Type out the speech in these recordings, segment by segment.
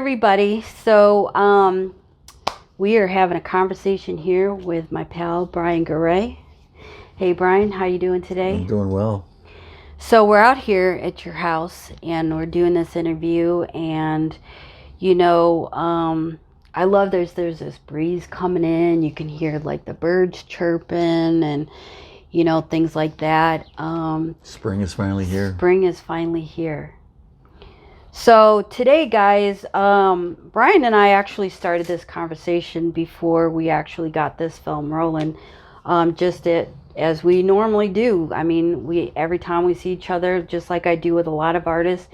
everybody. So we are having a conversation here with my pal Brian Garay. Hey Brian, how you doing today? I'm doing well. So we're out here at your house and we're doing this interview, and I love there's this breeze coming in. You can hear like the birds chirping and things like that. Spring is finally here. Spring is finally here. So today, guys, Brian and I actually started this conversation before we actually got this film rolling. As we normally do. I mean, every time we see each other, just like I do with a lot of artists,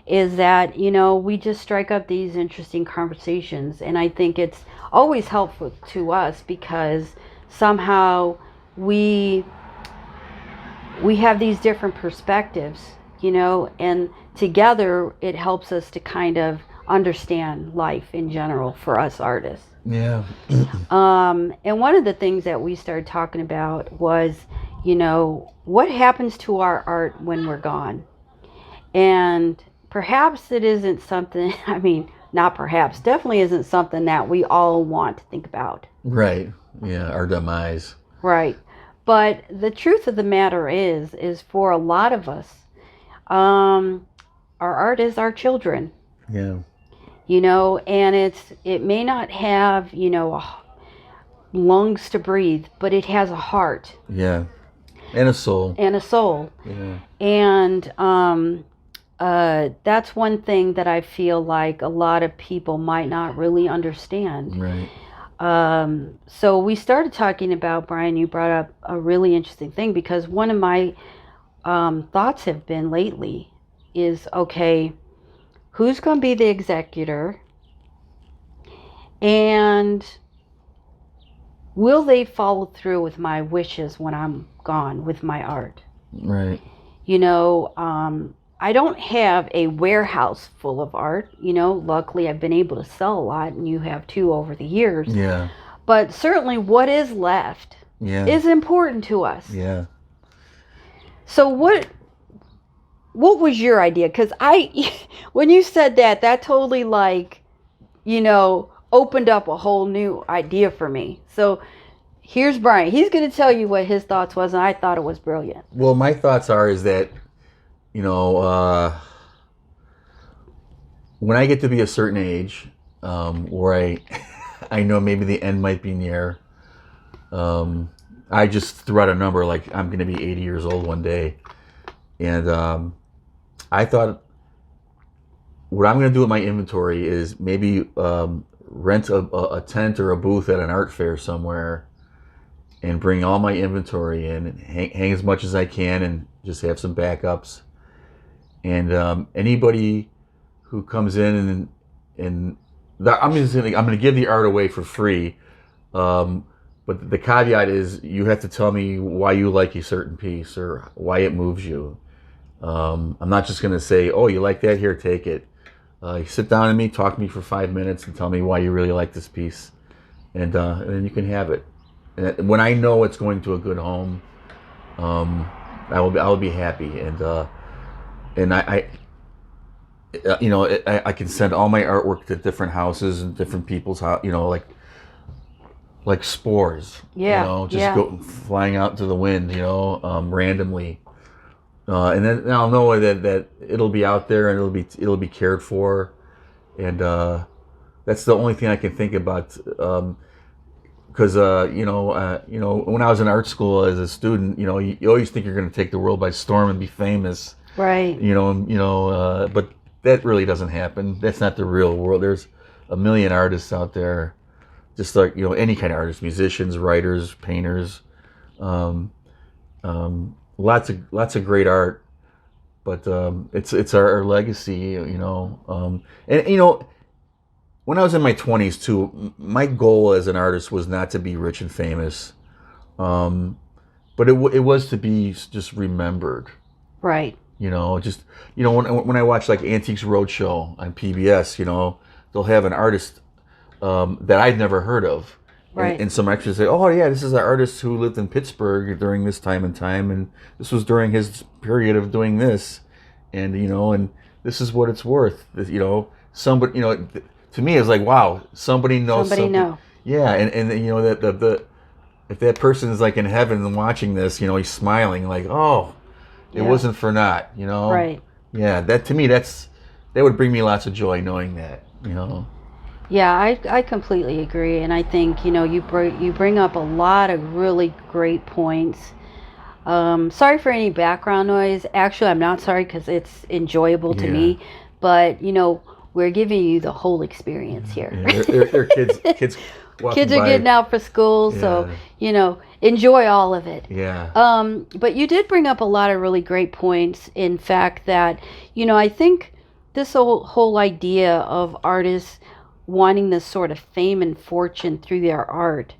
is that, we just strike up these interesting conversations. And I think it's always helpful to us because somehow we have these different perspectives, and together it helps us to kind of understand life in general for us artists. Yeah. And one of the things that we started talking about was, what happens to our art when we're gone? And perhaps it isn't something, definitely isn't something that we all want to think about. Right. Yeah, our demise. Right. But the truth of the matter is for a lot of us, our art is our children. Yeah. And it may not have, lungs to breathe, but it has a heart. Yeah. And a soul. Yeah. And that's one thing that I feel like a lot of people might not really understand. Right. So we started talking about, Brian, you brought up a really interesting thing, because one of my thoughts have been lately is, okay, who's going to be the executor, and will they follow through with my wishes when I'm gone with my art? Right. I don't have a warehouse full of art. Luckily I've been able to sell a lot, and you have too over the years. Yeah. But certainly what is left is important to us. Yeah. So what was your idea? Because when you said that totally opened up a whole new idea for me. So here's Brian. He's going to tell you what his thoughts was, and I thought it was brilliant. Well, my thoughts is that, when I get to be a certain age, where I know maybe the end might be near, I just threw out a number, like I'm going to be 80 years old one day. And I thought what I'm going to do with my inventory is maybe rent a tent or a booth at an art fair somewhere and bring all my inventory in and hang as much as I can and just have some backups. And anybody who comes in I'm going to give the art away for free. But the caveat is you have to tell me why you like a certain piece or why it moves you. I'm not just going to say, oh, you like that? Here, take it. You sit down with me, talk to me for 5 minutes, and tell me why you really like this piece. And then you can have it. And when I know it's going to a good home, I will be happy. And I can send all my artwork to different houses and different people's house, like spores. Yeah. Go flying out into the wind, randomly. And then I'll know that it'll be out there and it'll be cared for, and that's the only thing I can think about. Because when I was in art school as a student, you always think you're going to take the world by storm and be famous, right? But that really doesn't happen. That's not the real world. There's a million artists out there, just like any kind of artists, musicians, writers, painters. Lots of great art, but it's our legacy, and when I was in my 20s too, my goal as an artist was not to be rich and famous, but it was to be just remembered. Right. When I watch like Antiques Roadshow on PBS, they'll have an artist that I'd never heard of. Right. And some extras say, oh yeah, this is an artist who lived in Pittsburgh during this time and this was during his period of doing this, and and this is what it's worth. somebody, to me it's like, wow, somebody knows Somebody something. know. Yeah, and that the if that person is like in heaven and watching this, he's smiling like, oh, it wasn't for naught, Right. Yeah, that to me that would bring me lots of joy knowing that, Yeah, I completely agree, and I think you bring up a lot of really great points. Sorry for any background noise. Actually, I'm not sorry because it's enjoyable to me, but we're giving you the whole experience here. Yeah, they're kids. Kids are getting out for school, so enjoy all of it. Yeah. But you did bring up a lot of really great points. In fact, that I think this whole idea of artists wanting this sort of fame and fortune through their art,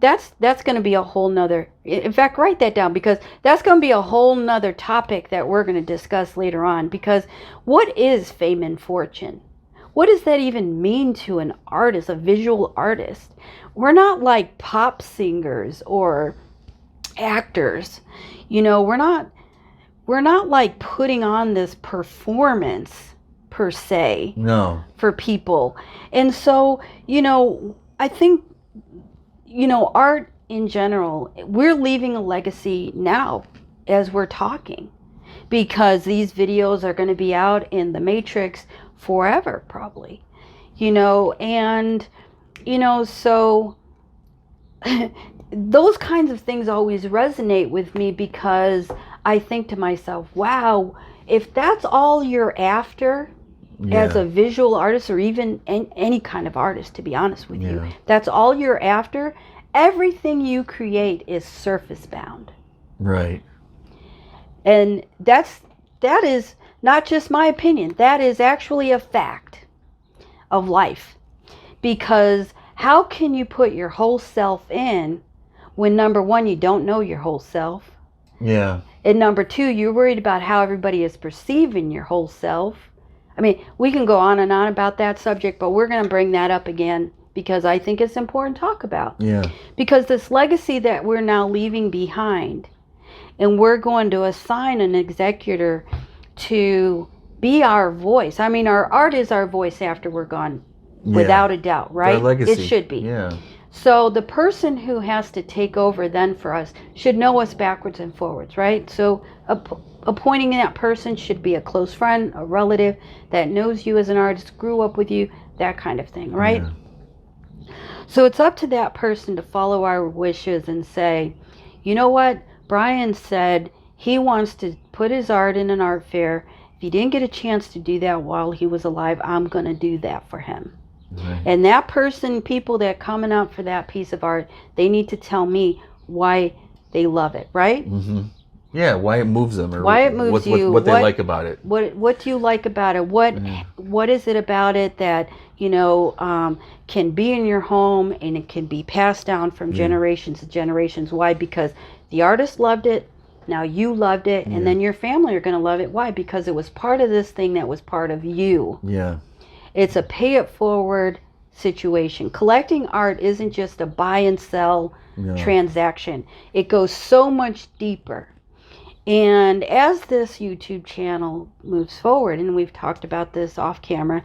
that's going to be a whole nother. In fact, write that down, because that's going to be a whole nother topic that we're going to discuss later on. Because what is fame and fortune? What does that even mean to an artist, a visual artist? We're not like pop singers or actors. We're not like putting on this performance per se. No. For people. And so, I think, art in general, we're leaving a legacy now as we're talking, because these videos are going to be out in the matrix forever, probably, and so those kinds of things always resonate with me, because I think to myself, wow, if that's all you're after as a visual artist, or even any kind of artist, to be honest with you, that's all you're after, everything you create is surface bound. Right. And that is not just my opinion. That is actually a fact of life. Because how can you put your whole self in when, number one, you don't know your whole self? Yeah. And number two, you're worried about how everybody is perceiving your whole self. I mean, we can go on and on about that subject, but we're going to bring that up again because I think it's important to talk about. Yeah. Because this legacy that we're now leaving behind, and we're going to assign an executor to be our voice. I mean, our art is our voice after we're gone, without a doubt, right? Our legacy. It should be. Yeah. So the person who has to take over then for us should know us backwards and forwards, right? So appointing that person should be a close friend, a relative that knows you as an artist, grew up with you, that kind of thing, right? Yeah. So it's up to that person to follow our wishes and say, you know what? Brian said he wants to put his art in an art fair. If he didn't get a chance to do that while he was alive, I'm going to do that for him. Right. And that person, people that coming out for that piece of art, they need to tell me why they love it, right? Mm-hmm. Yeah, why it moves them, or why it moves you, what they like about it. What do you like about it? What is it about it that can be in your home and it can be passed down from generations to generations? Why? Because the artist loved it. Now you loved it, and then your family are going to love it. Why? Because it was part of this thing that was part of you. Yeah. It's a pay it forward situation. Collecting art isn't just a buy and sell transaction. It goes so much deeper. And as this YouTube channel moves forward, and we've talked about this off camera,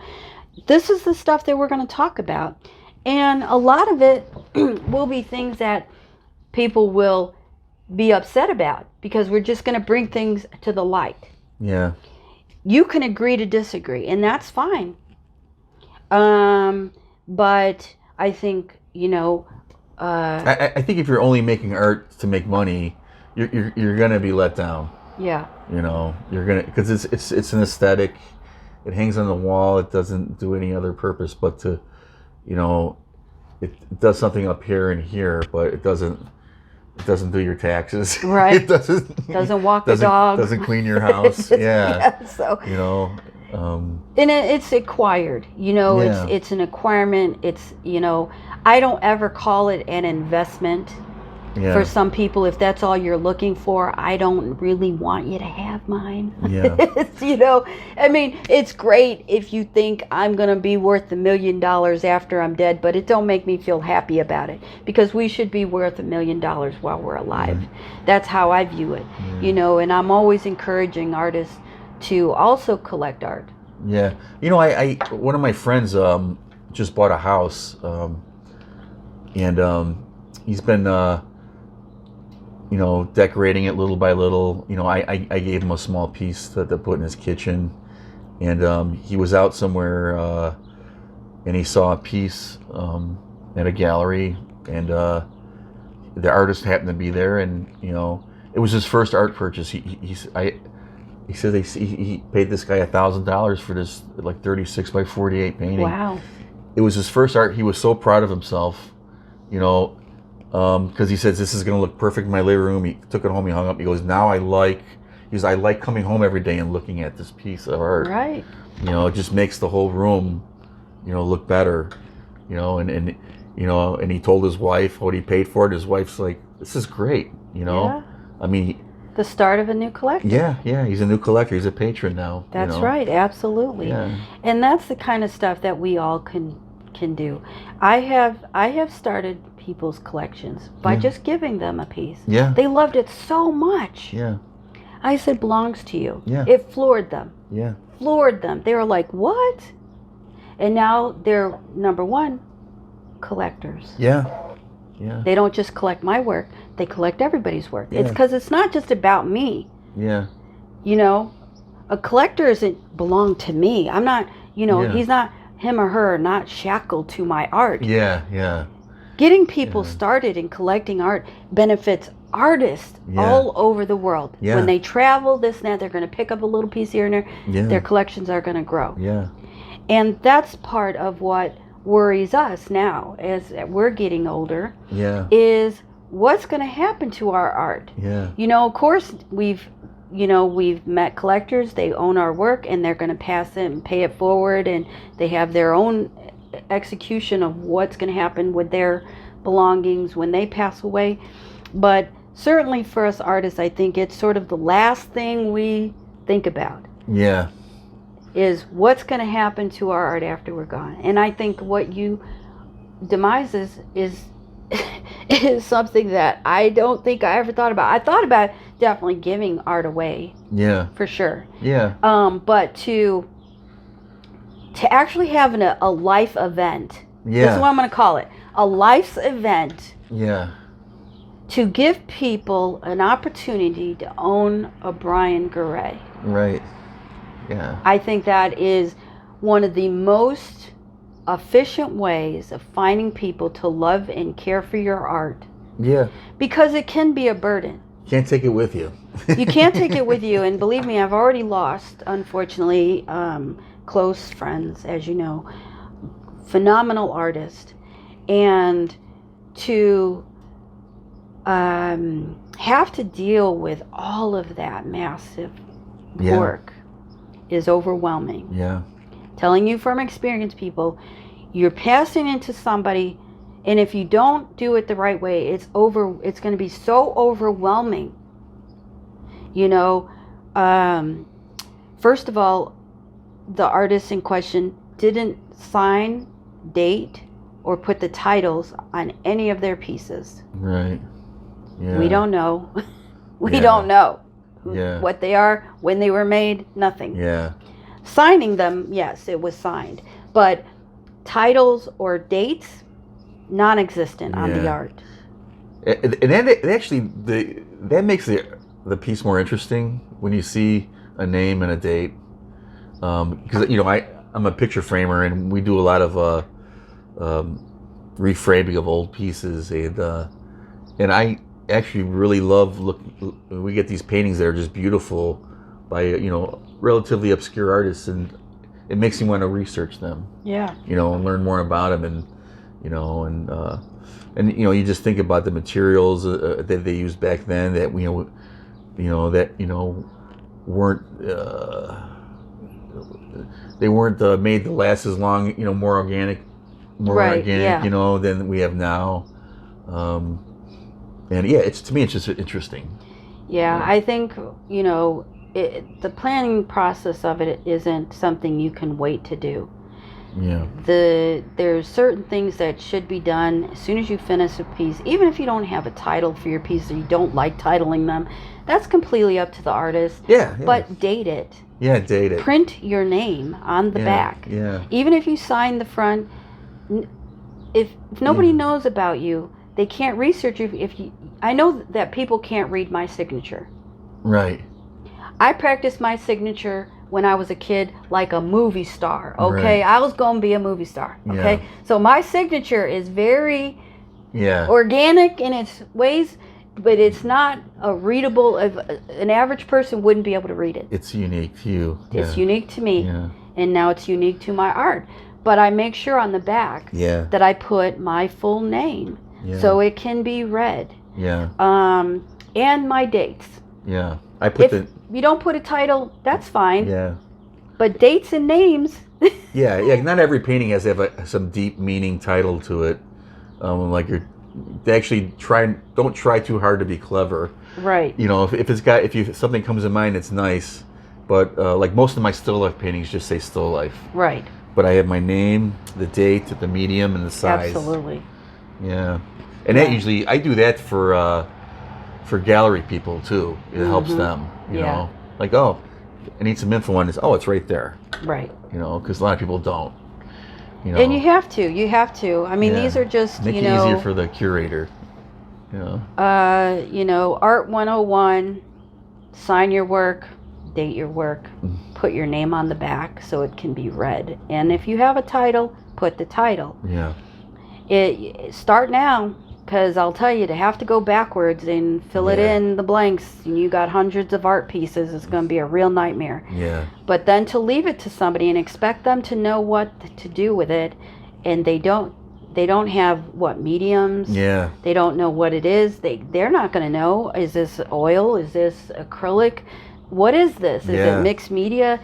this is the stuff that we're going to talk about. And a lot of it will be things that people will be upset about, because we're just going to bring things to the light. Yeah. You can agree to disagree, and that's fine. But I think, I think if you're only making art to make money, you're gonna be let down. Yeah. You're gonna, because it's an aesthetic. It hangs on the wall. It doesn't do any other purpose but to, it does something up here and here, but it doesn't do your taxes. Right. It doesn't walk the dog. Doesn't clean your house. Yeah. So and it's acquired. It's an acquirement. It's I don't ever call it an investment. Yeah. For some people, if that's all you're looking for, I don't really want you to have mine. Yeah. I mean, it's great if you think I'm going to be worth $1 million after I'm dead, but it don't make me feel happy about it, because we should be worth $1 million while we're alive. That's how I view it. And I'm always encouraging artists to also collect art. Yeah. You know, I one of my friends just bought a house, and he's been you know, decorating it little by little. You know, I gave him a small piece to put in his kitchen, and he was out somewhere, and he saw a piece at a gallery, and the artist happened to be there, and you know, it was his first art purchase. He said he paid this guy $1,000 for this like 36 by 48 painting. Wow. It was his first art. He was so proud of himself, you know, because he says, this is going to look perfect in my living room. He took it home, he hung up. He goes, now I like coming home every day and looking at this piece of art. Right. You know, it just makes the whole room, you know, look better. You know, and you know, and he told his wife what he paid for it. His wife's like, this is great. You know, Yeah. I mean. The start of a new collection. Yeah, he's a new collector. He's a patron now. That's you know? right, absolutely. Yeah. And that's the kind of stuff that we all can do. I have started people's collections by just giving them a piece. Yeah. They loved it so much. Yeah. I said, belongs to you. Yeah. It floored them. Yeah. Floored them. They were like, what? And now they're, number one, collectors. Yeah. Yeah. They don't just collect my work, they collect everybody's work. Yeah. It's because it's not just about me. Yeah. You know, a collector doesn't belong to me. I'm not, you know, he's not, him or her are not shackled to my art. Yeah. Yeah. Getting people started in collecting art benefits artists all over the world. Yeah. When they travel, this and that, they're going to pick up a little piece here and there. Yeah. Their collections are going to grow. Yeah. And that's part of what worries us now as we're getting older. Yeah. Is what's going to happen to our art. Yeah. You know, of course, we've met collectors, they own our work, and they're going to pass it and pay it forward, and they have their own execution of what's going to happen with their belongings when they pass away. But certainly for us artists, I think it's sort of the last thing we think about. Yeah. Is what's going to happen to our art after we're gone. And I think what you demises is something that I don't think I ever thought about. I thought about definitely giving art away. Yeah. For sure. Yeah. But to actually have a life event. Yeah. This is what I'm going to call it. A life's event. Yeah. To give people an opportunity to own a Brian Garay. Right. Yeah. I think that is one of the most efficient ways of finding people to love and care for your art. Yeah. Because it can be a burden. Can't take it with you. You can't take it with you. And believe me, I've already lost, unfortunately, close friends, as you know, phenomenal artist. And to have to deal with all of that massive work is overwhelming. Yeah. Telling you from experience, people, you're passing into somebody, and if you don't do it the right way, it's going to be so overwhelming. You know, first of all, the artist in question didn't sign, date, or put the titles on any of their pieces. Right. Yeah. We don't know. We don't know what they are, when they were made, nothing. Yeah. Signing them, yes, it was signed. But titles or dates, non-existent on the art. And that makes the piece more interesting when you see a name and a date. Because, you know, I'm a picture framer, and we do a lot of reframing of old pieces. And I actually really love we get these paintings that are just beautiful by, you know, relatively obscure artists, and it makes me want to research them. Yeah. You know, and learn more about them, and you know, and you know, you just think about the materials that they used back then that weren't they weren't made to last as long. You know, more organic, you know, than we have now. And yeah, to me, it's just interesting. Yeah, I think, you know, the planning process of it isn't something you can wait to do. Yeah. There's certain things that should be done as soon as you finish a piece, even if you don't have a title for your piece or you don't like titling them. That's completely up to the artist. Yeah. But date it. Yeah, date it. Print your name on the back. Yeah. Even if you sign the front, if nobody knows about you, they can't research you. I know that people can't read my signature. Right. I practiced my signature when I was a kid like a movie star. Okay, I was gonna be a movie star. Okay, so my signature is very organic in its ways, but it's not a readable. An average person wouldn't be able to read it. It's unique to you. It's unique to me, and now it's unique to my art. But I make sure on the back that I put my full name so it can be read. Yeah. And my dates. Yeah. I put if you don't put a title, that's fine. Yeah. But dates and names. Yeah. Not every painting has to have some deep meaning title to it. Like they actually don't try too hard to be clever. Right. You know, if something comes to mind, it's nice. But like most of my still life paintings just say still life. Right. But I have my name, the date, the medium, and the size. Absolutely. Yeah. And that usually, I do that for gallery people too. It helps them, you know. Like, oh, I need some info on this. Oh, it's right there. Right. You know, because a lot of people don't. You know. And you have to. I mean, these are just, Make it easier for the curator. You know. You know, Art 101, sign your work, date your work, put your name on the back so it can be read. And if you have a title, put the title. Yeah. Start now, because I'll tell you, to have to go backwards and fill it in the blanks, and you got hundreds of art pieces, it's going to be a real nightmare. Yeah. But then to leave it to somebody and expect them to know what to do with it, and they don't have what mediums. Yeah. They don't know what it is. They're not going to know. Is this oil? Is this acrylic? What is this? Is it mixed media?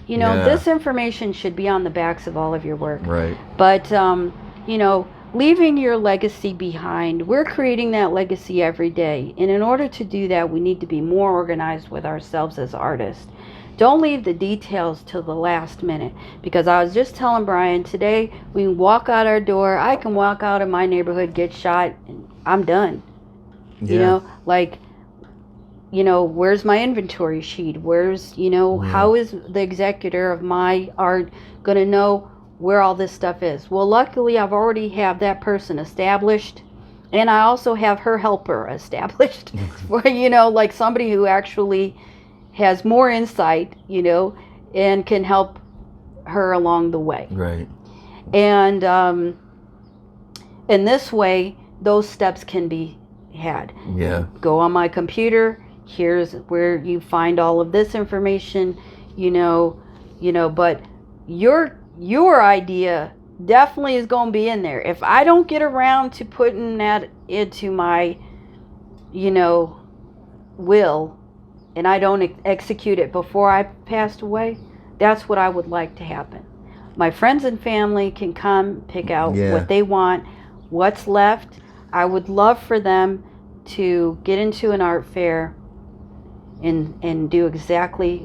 You know, this information should be on the backs of all of your work. Right. But you know, leaving your legacy behind. We're creating that legacy every day. And in order to do that, we need to be more organized with ourselves as artists. Don't leave the details till the last minute. Because I was just telling Brian, today we can walk out our door. I can walk out of my neighborhood, get shot, and I'm done. Yeah. You know, like, you know, where's my inventory sheet? Where's, you know, how is the executor of my art going to know where all this stuff is? Well, luckily I've already have that person established, and I also have her helper established. You know, like somebody who actually has more insight, you know, and can help her along the way. Right. And in this way, those steps can be had. Yeah. Go on my computer. Here's where you find all of this information, you know, but your idea definitely is going to be in there. If I don't get around to putting that into my, you know, will, and I don't execute it before I passed away, that's what I would like to happen. My friends and family can come pick out what they want, what's left. I would love for them to get into an art fair and do exactly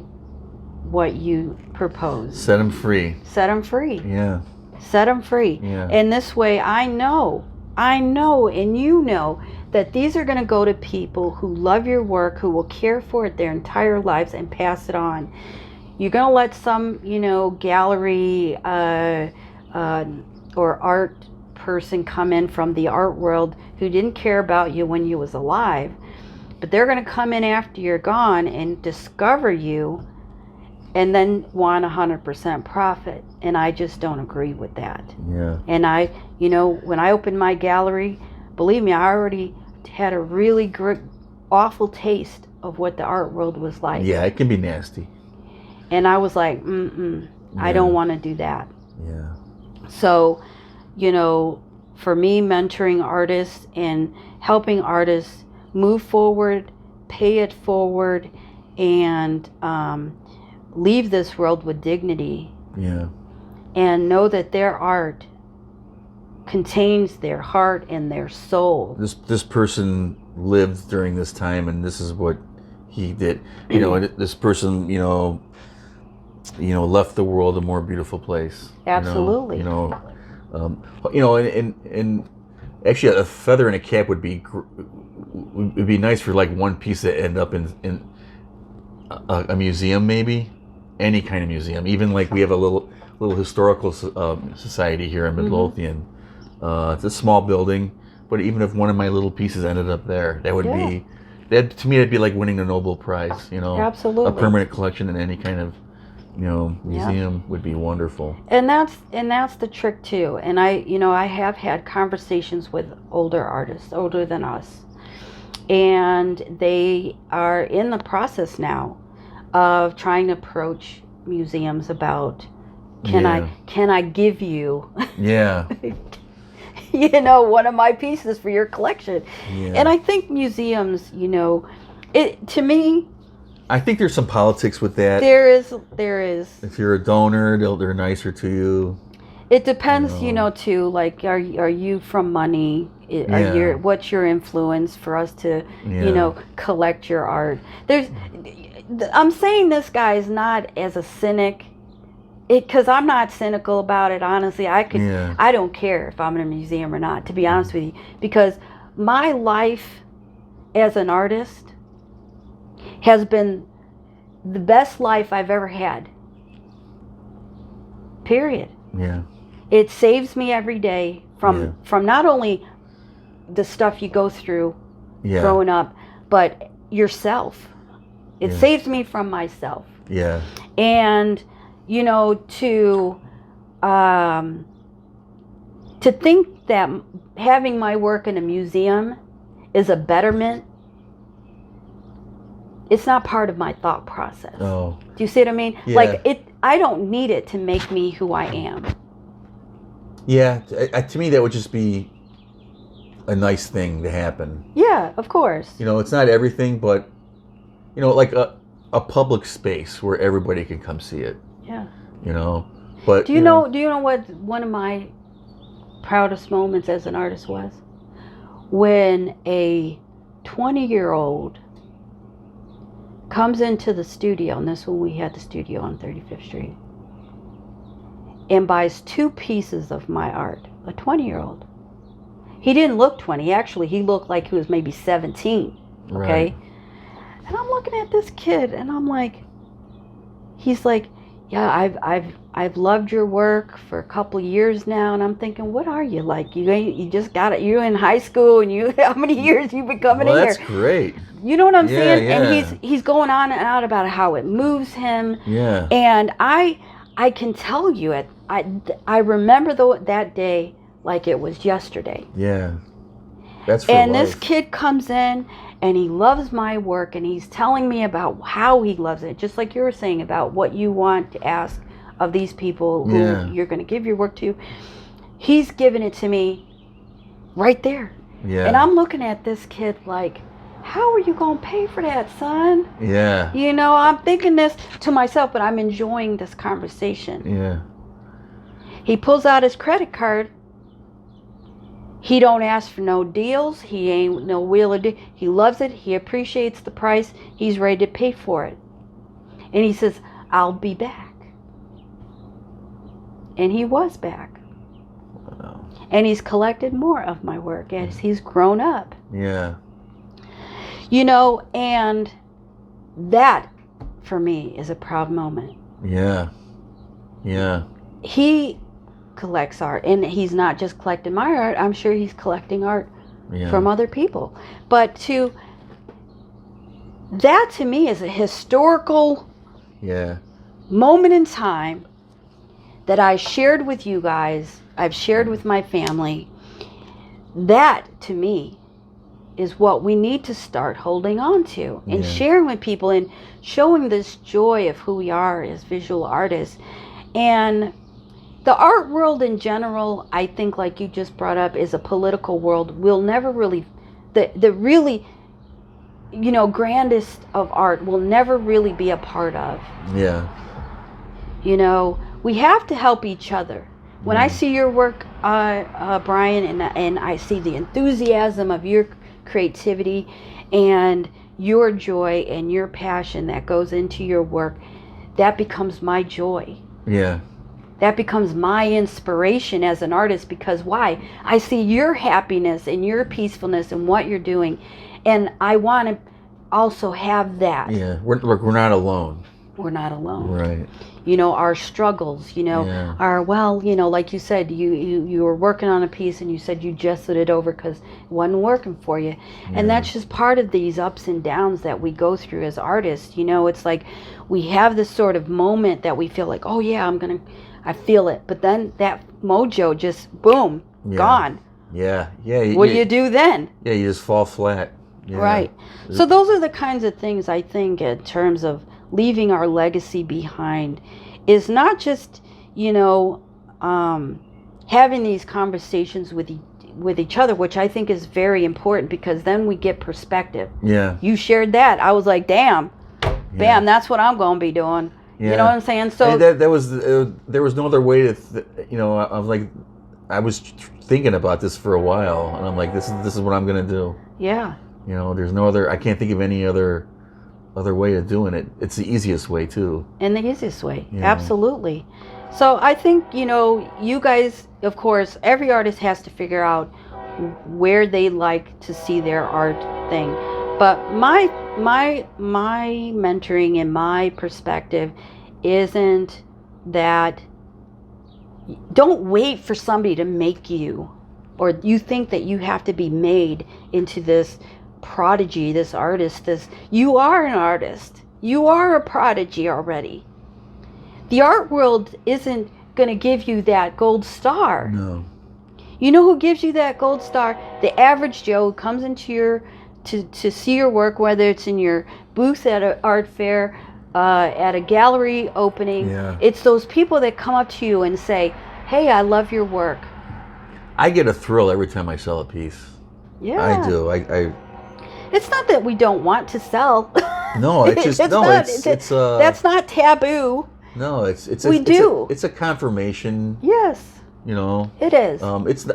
what you propose. Set them free. Set them free. Yeah. Set them free. Yeah. And this way I know, and you know, that these are going to go to people who love your work, who will care for it their entire lives and pass it on. You're going to let some, you know, gallery or art person come in from the art world who didn't care about you when you was alive, but they're going to come in after you're gone and discover you and then want 100% profit. And I just don't agree with that. Yeah. And I, you know, when I opened my gallery, believe me, I already had a really awful taste of what the art world was like. Yeah, it can be nasty. And I was like, I don't want to do that. Yeah. So, you know, for me, mentoring artists and helping artists move forward, pay it forward, and leave this world with dignity. Yeah. And know that their art contains their heart and their soul. This person lived during this time, and this is what he did. You know, and this person, you know, left the world a more beautiful place. Absolutely. You know, and actually, a feather in a cap would be it'd be nice for like one piece to end up in a museum, maybe any kind of museum. Even like we have a little historical society here in Midlothian. It's a small building, but even if one of my little pieces ended up there, that would be that to me. It'd be like winning the Nobel Prize. You know, Absolutely. A permanent collection in any kind of museum would be wonderful. And that's the trick too. And I have had conversations with older artists, older than us, and they are in the process now of trying to approach museums about can I give you one of my pieces for your collection. And I think museums, to me, I think there's some politics with that. There is. If you're a donor, they're nicer to you. It depends, too. Like, are you from money? What's your influence for us to, collect your art? I'm saying this, guys, not as a cynic, because I'm not cynical about it. Honestly, I don't care if I'm in a museum or not. To be honest with you, because my life as an artist has been the best life I've ever had. Period. Yeah. It saves me every day from not only the stuff you go through growing up, but yourself. It saves me from myself. Yeah. And to think that having my work in a museum is a betterment, it's not part of my thought process. Oh. Do you see what I mean? Yeah. Like I don't need it to make me who I am. Yeah, to me that would just be a nice thing to happen. Yeah, of course. It's not everything, but like a public space where everybody can come see it. Yeah. But do you know what one of my proudest moments as an artist was? When a 20-year-old comes into the studio, and this when we had the studio on 35th Street, and buys 2 pieces of my art. A 20-year-old. He didn't look 20. Actually, he looked like he was maybe 17. Okay? Right. And I'm looking at this kid, and I'm like, he's like, yeah, I've loved your work for a couple of years now, and I'm thinking, what are you like? You just got it. You're in high school, and how many years you been coming in here? That's great. You know what I'm saying? Yeah. And he's going on and on about how it moves him. Yeah. And I can tell you I remember that day like it was yesterday. Yeah. That's for And life. this kid comes in and he loves my work, and he's telling me about how he loves it, just like you were saying about what you want to ask of these people who you're going to give your work to. He's giving it to me right there. Yeah. And I'm looking at this kid like, how are you going to pay for that, son? Yeah. I'm thinking this to myself, but I'm enjoying this conversation. Yeah. He pulls out his credit card. He don't ask for no deals. He ain't no wheel of deal. He loves it. He appreciates the price. He's ready to pay for it. And he says, I'll be back. And he was back. Wow. And he's collected more of my work as he's grown up. Yeah. And that for me is a proud moment. Yeah. Yeah. He collects art, and he's not just collecting my art. I'm sure he's collecting art from other people. But that to me is a historical moment in time that I shared with you guys. I've shared with my family. That to me is what we need to start holding on to and sharing with people and showing this joy of who we are as visual artists. And the art world in general, I think, like you just brought up, is a political world. We'll never really, the really, grandest of art will never really be a part of. Yeah. We have to help each other. When I see your work, Brian, and I see the enthusiasm of your creativity and your joy and your passion that goes into your work, that becomes my joy. Yeah. That becomes my inspiration as an artist, because why? I see your happiness and your peacefulness and what you're doing, And I want to also have that. Yeah, we're not alone. We're not alone. Right. You know, our struggles, you know, Yeah. are, well, you know, like you said, you were working on a piece and you said you adjusted it over because it wasn't working for you. And that's just part of these ups and downs that we go through as artists. You know, it's like we have this sort of moment that we feel like, oh yeah, I feel it. But then that mojo just, boom, gone. Yeah. What do you do then? Yeah, you just fall flat. Yeah. Right. So those are the kinds of things I think in terms of leaving our legacy behind is not just, you know, having these conversations with each other, which I think is very important because then we get perspective. Yeah. You shared that. I was like, damn, bam, that's what I'm going to be doing. Yeah. You know what I'm saying? So there was no other way to, you know, I was thinking about this for a while, and I'm like, this is what I'm going to do. Yeah. You know, there's no other. I can't think of any other way of doing it. It's the easiest way too. And the easiest way, Yeah. absolutely. So I think, you know, you guys, of course, every artist has to figure out where they like to see their art thing. But my mentoring and my perspective isn't that. Don't wait for somebody to make you, or you think that you have to be made into this prodigy, this artist, you are an artist. You are a prodigy already. The art world isn't going to give you that gold star. No. You know who gives you that gold star? The average Joe who comes into to see your work, whether it's in your booth at an art fair, at a gallery opening. Yeah. It's those people that come up to you and say, hey, I love your work. I get a thrill every time I sell a piece. Yeah. I do. I It's not that we don't want to sell. No, it's just it's that's not taboo. No, it's we do. It's a confirmation. Yes. You know. It is.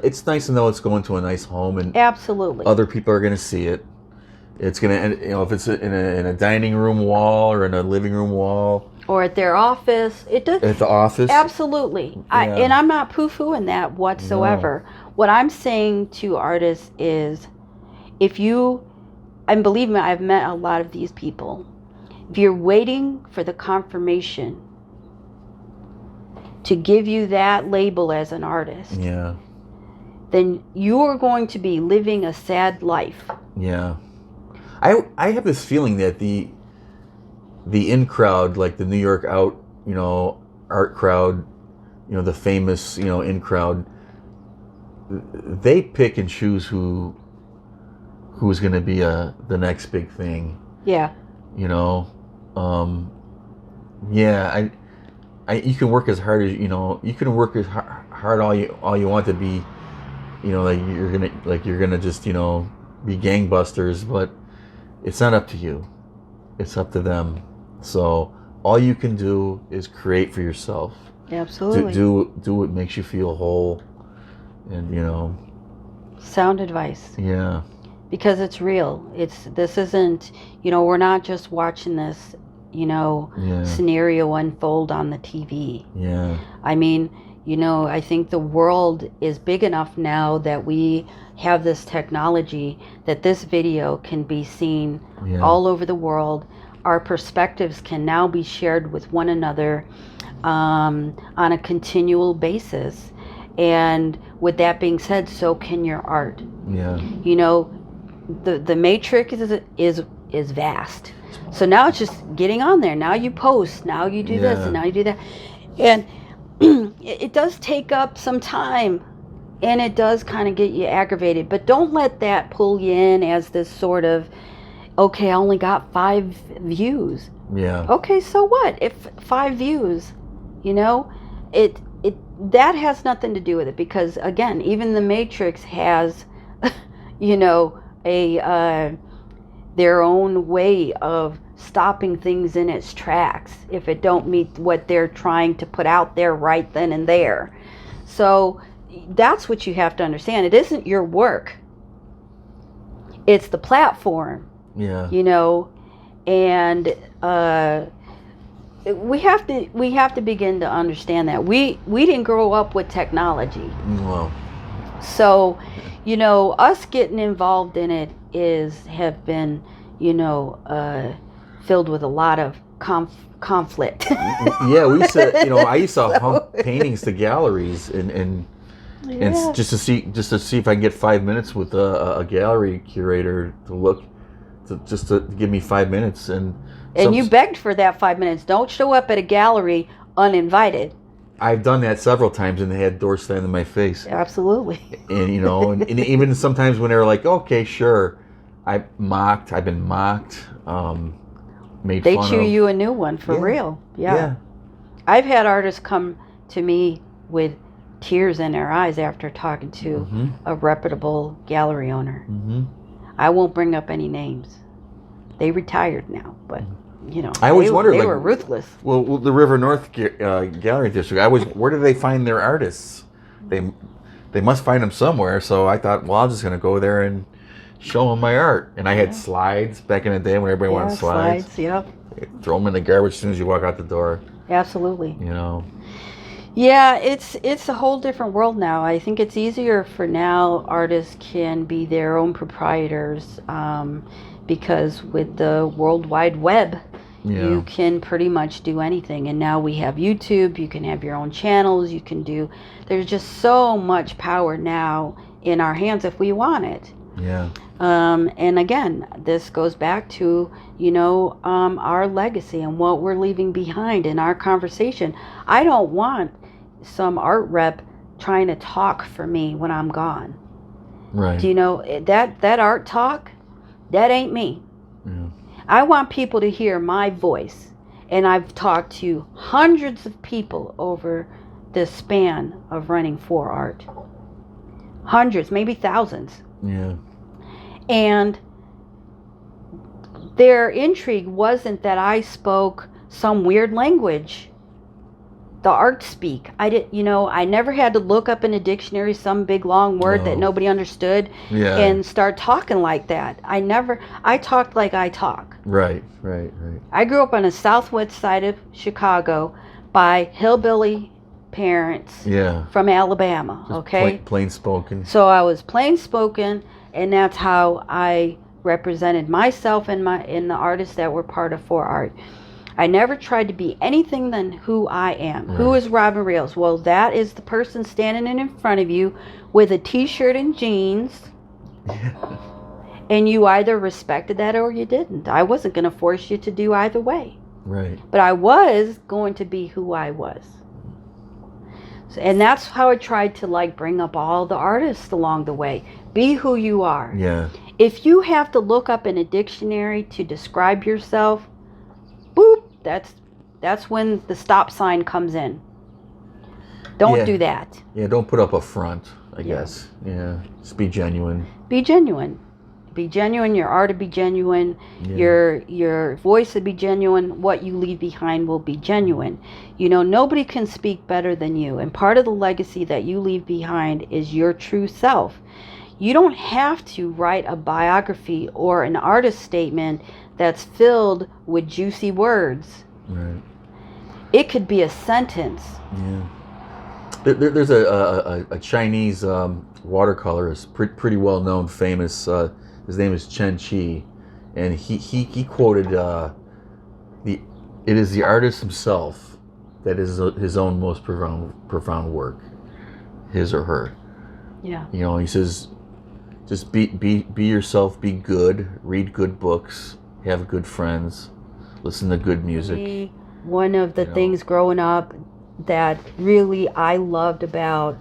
It's nice to know it's going to a nice home and absolutely other people are going to see it. It's going to, you know, if it's in a dining room wall or in a living room wall or at their office, it does. At the office. Absolutely. Yeah. And I'm not poo-pooing that whatsoever. No. What I'm saying to artists is, if you, and believe me, I've met a lot of these people. If you're waiting for the confirmation to give you that label as an artist, yeah, then you're going to be living a sad life. Yeah. I have this feeling that the in crowd, like the New York art crowd, you know, the famous, you know, in crowd, they pick and choose who's going to be the next big thing. Yeah. You know, yeah. You can work as hard as you can work as hard all you want to be, you know, like you're gonna just be gangbusters, but it's not up to you. It's up to them. So all you can do is create for yourself. Absolutely. Do what makes you feel whole, and sound advice. Yeah. Because it's real. This isn't, we're not just watching this, scenario unfold on the TV. Yeah. I mean, I think the world is big enough now that we have this technology that this video can be seen all over the world. Our perspectives can now be shared with one another on a continual basis. And with that being said, so can your art. Yeah. The matrix is vast. So now it's just getting on there. Now you post, now you do this, and now you do that. And it does take up some time, and it does kind of get you aggravated. But don't let that pull you in as this sort of, okay, I only got 5 views. Yeah. Okay, so what? If 5 views, that has nothing to do with it, because again, even the Matrix has, their own way of stopping things in its tracks if it don't meet what they're trying to put out there right then and there. So that's what you have to understand. It isn't your work. It's the platform. Yeah. And we have to begin to understand that we didn't grow up with technology. Well. So, us getting involved in it have been, filled with a lot of conflict. Yeah, we used to, I used to hump paintings to galleries and just to see if I can get 5 minutes with a gallery curator to give me 5 minutes and you begged for that 5 minutes. Don't show up at a gallery uninvited. I've done that several times and they had doors slammed in my face. Absolutely. And and even sometimes when they were like, okay, sure, I've been mocked, made they fun chew of. you a new one for real. Yeah. I've had artists come to me with tears in their eyes after talking to a reputable gallery owner. I won't bring up any names. They retired now, but I always wondered, they were ruthless. Well, the River North Gallery District. Where do they find their artists? They must find them somewhere. So I thought, well, I'm just going to go there and show them my art. And I had slides back in the day when everybody wanted slides. Yep. Throw them in the garbage as soon as you walk out the door. Absolutely. Yeah, it's a whole different world now. I think it's easier for now. Artists can be their own proprietors because with the World Wide Web, you can pretty much do anything. And now we have YouTube. You can have your own channels. There's just so much power now in our hands if we want it. Yeah. And again, this goes back to, our legacy and what we're leaving behind in our conversation. I don't want some art rep trying to talk for me when I'm gone. Right. Do you know that art talk? That ain't me. Yeah. I want people to hear my voice. And I've talked to hundreds of people over the span of running 4ART. Hundreds, maybe thousands. Yeah. And their intrigue wasn't that I spoke some weird language. The art speak. I never had to look up in a dictionary some big long word that nobody understood and start talking like that. I talked like I talk. Right. I grew up on the southwest side of Chicago by hillbilly parents from Alabama. Just plain spoken. So I was plain spoken, and that's how I represented myself in the artists that were part of 4ART. I never tried to be anything than who I am. Right. Who is Robin Reels? Well, that is the person standing in front of you with a t-shirt and jeans. And you either respected that or you didn't. I wasn't going to force you to do either way. Right. But I was going to be who I was. And that's how I tried to bring up all the artists along the way. Be who you are. Yeah. If you have to look up in a dictionary to describe yourself, boop, that's when the stop sign comes in. Don't do that. Yeah, don't put up a front, I guess. Yeah. Just be genuine. Be genuine. Be genuine. Your art will be genuine. Yeah. Your voice will be genuine. What you leave behind will be genuine. Nobody can speak better than you. And part of the legacy that you leave behind is your true self. You don't have to write a biography or an artist statement that's filled with juicy words. Right. It could be a sentence. Yeah. There's a Chinese watercolorist, pretty well known, famous. His name is Chen Qi, and he quoted it is the artist himself that is his own most profound work, his or her. Yeah. He says, just be yourself, be good, read good books, have good friends, listen to good music. One of the things growing up that really I loved about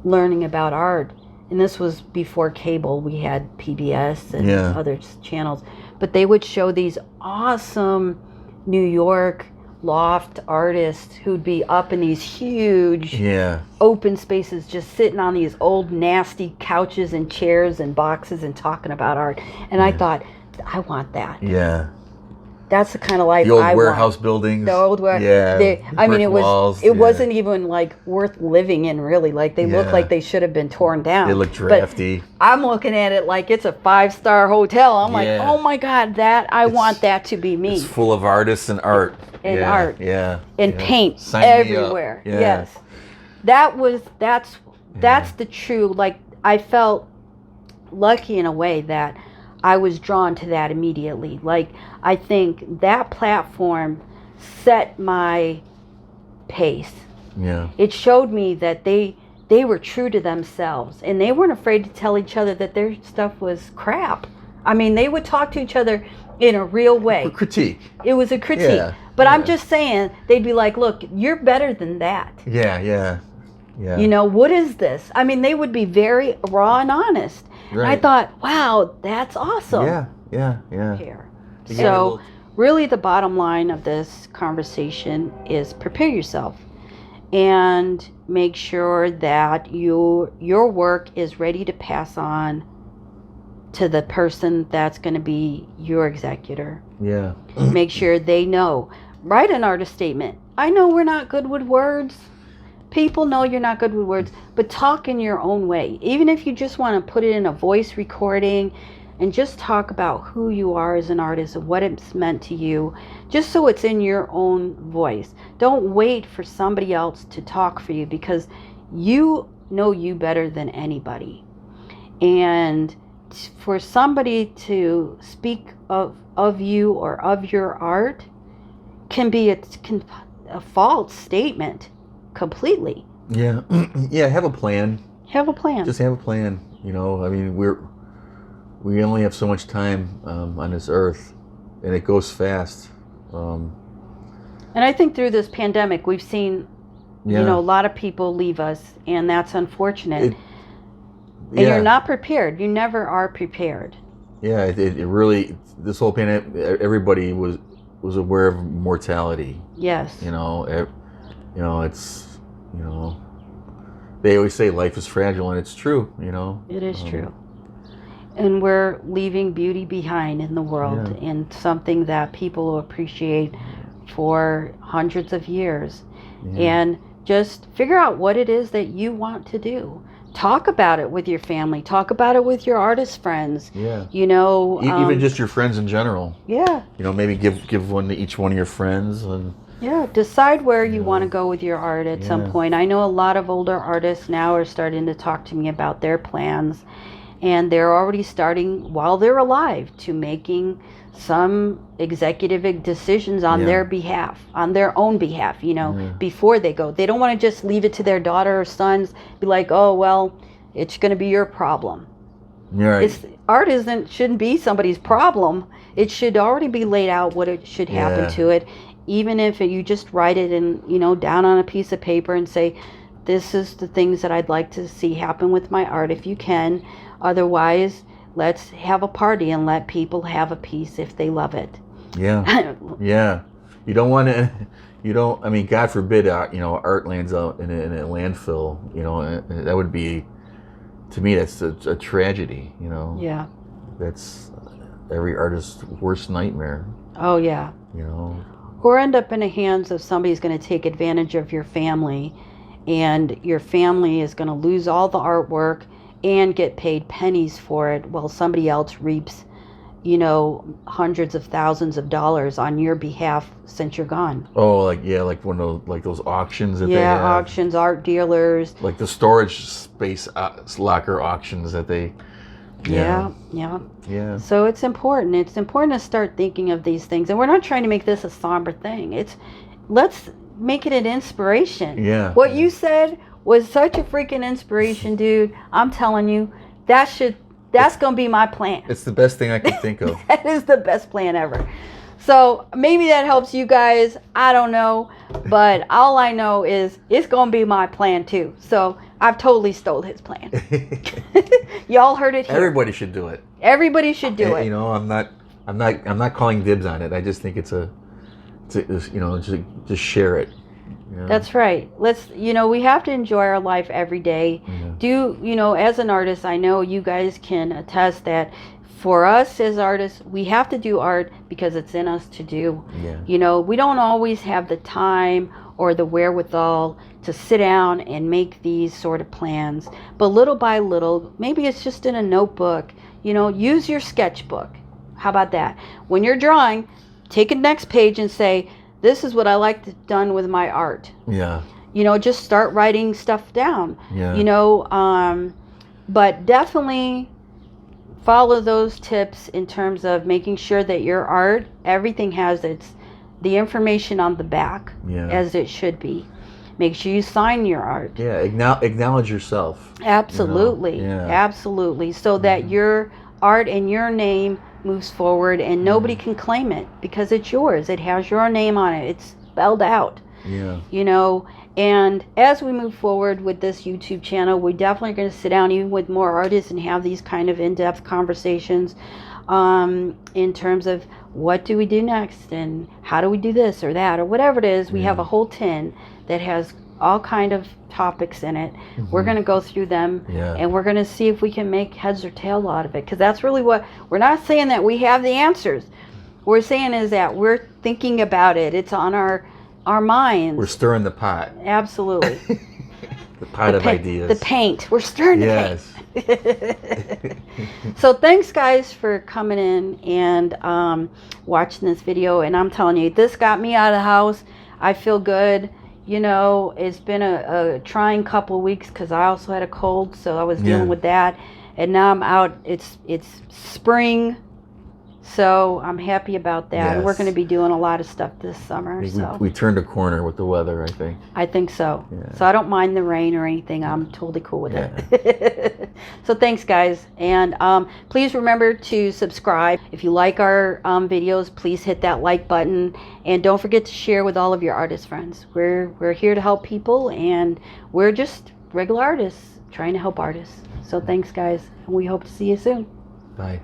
learning about art, and this was before cable, we had PBS and other channels, but they would show these awesome New York loft artists who'd be up in these huge open spaces, just sitting on these old nasty couches and chairs and boxes and talking about art. And I thought, I want that. Yeah. That's the kind of life the old I warehouse want. buildings. The old warehouse. Yeah. It wasn't even worth living in, really. They look like they should have been torn down. They look drafty. But I'm looking at it like it's a 5-star hotel. I'm like, oh my God, I want that to be me. It's full of artists and art. Art. Yeah. And paint Sign everywhere. Yeah. Yes. That's the true, I felt lucky in a way that I was drawn to that immediately. Like, I think that platform set my pace. Yeah. It showed me that they were true to themselves, and they weren't afraid to tell each other that their stuff was crap. I mean, they would talk to each other in a real way. Critique. It was a critique. Yeah, but yeah. I'm just saying, they'd be like, look, you're better than that. Yeah, yeah, yeah. You know, what is this? I mean, they would be very raw and honest. Right. I thought, wow, that's awesome. Yeah. Here. You So, get really, the bottom line of this conversation is prepare yourself and make sure that your work is ready to pass on to the person that's going to be your executor. Yeah. Make sure they know. Write an artist statement. I know we're not good with words. People know you're not good with words, but talk in your own way. Even if you just want to put it in a voice recording and just talk about who you are as an artist and what it's meant to you, just so it's in your own voice. Don't wait for somebody else to talk for you, because you know you better than anybody. And for somebody to speak of you or of your art can be a false statement completely. Yeah. Yeah, have a plan. Have a plan. Just have a plan. You know, I mean, we only have so much time on this earth, and it goes fast. And I think through this pandemic, we've seen, Yeah. you know, a lot of people leave us, and that's unfortunate. And Yeah. you're not prepared. You never are prepared. Yeah, it really, this whole pandemic, everybody was aware of mortality. Yes. You know, it's, you know, they always say life is fragile, and it's true. You know, It is true. And we're leaving beauty behind in the world, Yeah. and something that people will appreciate for hundreds of years. Yeah. And just figure out what it is that you want to do. Talk about it with your family. Talk about it with your artist friends. Yeah. You know, Even just your friends in general. yeah. You know, maybe give one to each one of your friends, and Yeah, decide where you want to go with your art at some Yeah. point. I know a lot of older artists now are starting to talk to me about their plans, and they're already starting while they're alive to making some executive decisions on Yeah. their behalf, on their own behalf, you know, Yeah. before they go. They don't want to just leave it to their daughter or sons, be like, oh, well, it's going to be your problem. you're right. Art shouldn't be somebody's problem. It should already be laid out what it should happen Yeah. to it. Even if you just write it in, you know, down on a piece of paper and say, this is the things that I'd like to see happen with my art if you can. Otherwise, let's have a party and let people have a piece if they love it. Yeah. Yeah. You don't want to. You don't. I mean, God forbid, you know, art lands out in a landfill. You know, that would be, to me, that's a tragedy. You know. Yeah. That's every artist's worst nightmare. Oh, yeah. You know. Or end up in the hands of somebody who's going to take advantage of your family, and your family is going to lose all the artwork and get paid pennies for it while somebody else reaps, you know, hundreds of thousands of dollars on your behalf since you're gone. Oh, like one of those, like those auctions that they Yeah, have. auctions, art dealers. Like the storage space locker auctions that they. Yeah. Yeah. So it's important. It's important to start thinking of these things. And we're not trying to make this a somber thing. Let's make it an inspiration. Yeah. What you said was such a freaking inspiration, dude. I'm telling you, that's going to be my plan. It's the best thing I could think of. That is the best plan ever. So maybe that helps you guys. I don't know. But all I know is it's going to be my plan too. So I've totally stole his plan. Y'all heard it here. Everybody should do it. Everybody should do it. You know, I'm not calling dibs on it. I just think it's you know, just share it. You know? That's right. We have to enjoy our life every day. Yeah. As an artist, I know you guys can attest that for us as artists, we have to do art because it's in us to do. Yeah. You know, we don't always have the time or the wherewithal to sit down and make these sort of plans. But little by little, maybe it's just in a notebook, you know, use your sketchbook. How about that? When you're drawing, take a next page and say, this is what I like to done with my art. Yeah. You know, just start writing stuff down. Yeah. You know, but definitely follow those tips in terms of making sure that your art, everything has the information on the back as it should be. Make sure you sign your art. Yeah, acknowledge yourself. Absolutely. You know? Yeah. Absolutely. So that your art and your name moves forward and nobody can claim it because it's yours. It has your name on it. It's spelled out. Yeah. You know, and as we move forward with this YouTube channel, we're definitely going to sit down even with more artists and have these kind of in-depth conversations in terms of what do we do next and how do we do this or that or whatever it is. We have a whole tin that has all kind of topics in it. We're going to go through them and we're going to see if we can make heads or tail out of it, because that's really what we're not saying, that we have the answers. What we're saying is that we're thinking about it. It's on our minds. We're stirring the pot. Absolutely. The pot of ideas. The paint. We're stirring the paint. So thanks guys for coming in and watching this video. And I'm telling you, this got me out of the house. I feel good. You know, it's been a trying couple of weeks because I also had a cold, so I was dealing with that. And now I'm out. It's spring. So I'm happy about that. Yes. We're going to be doing a lot of stuff this summer. We turned a corner with the weather, I think. I think so. Yeah. So I don't mind the rain or anything. I'm totally cool with it. So thanks, guys. And please remember to subscribe. If you like our videos, please hit that like button. And don't forget to share with all of your artist friends. We're here to help people, and we're just regular artists trying to help artists. So thanks, guys. And we hope to see you soon. Bye.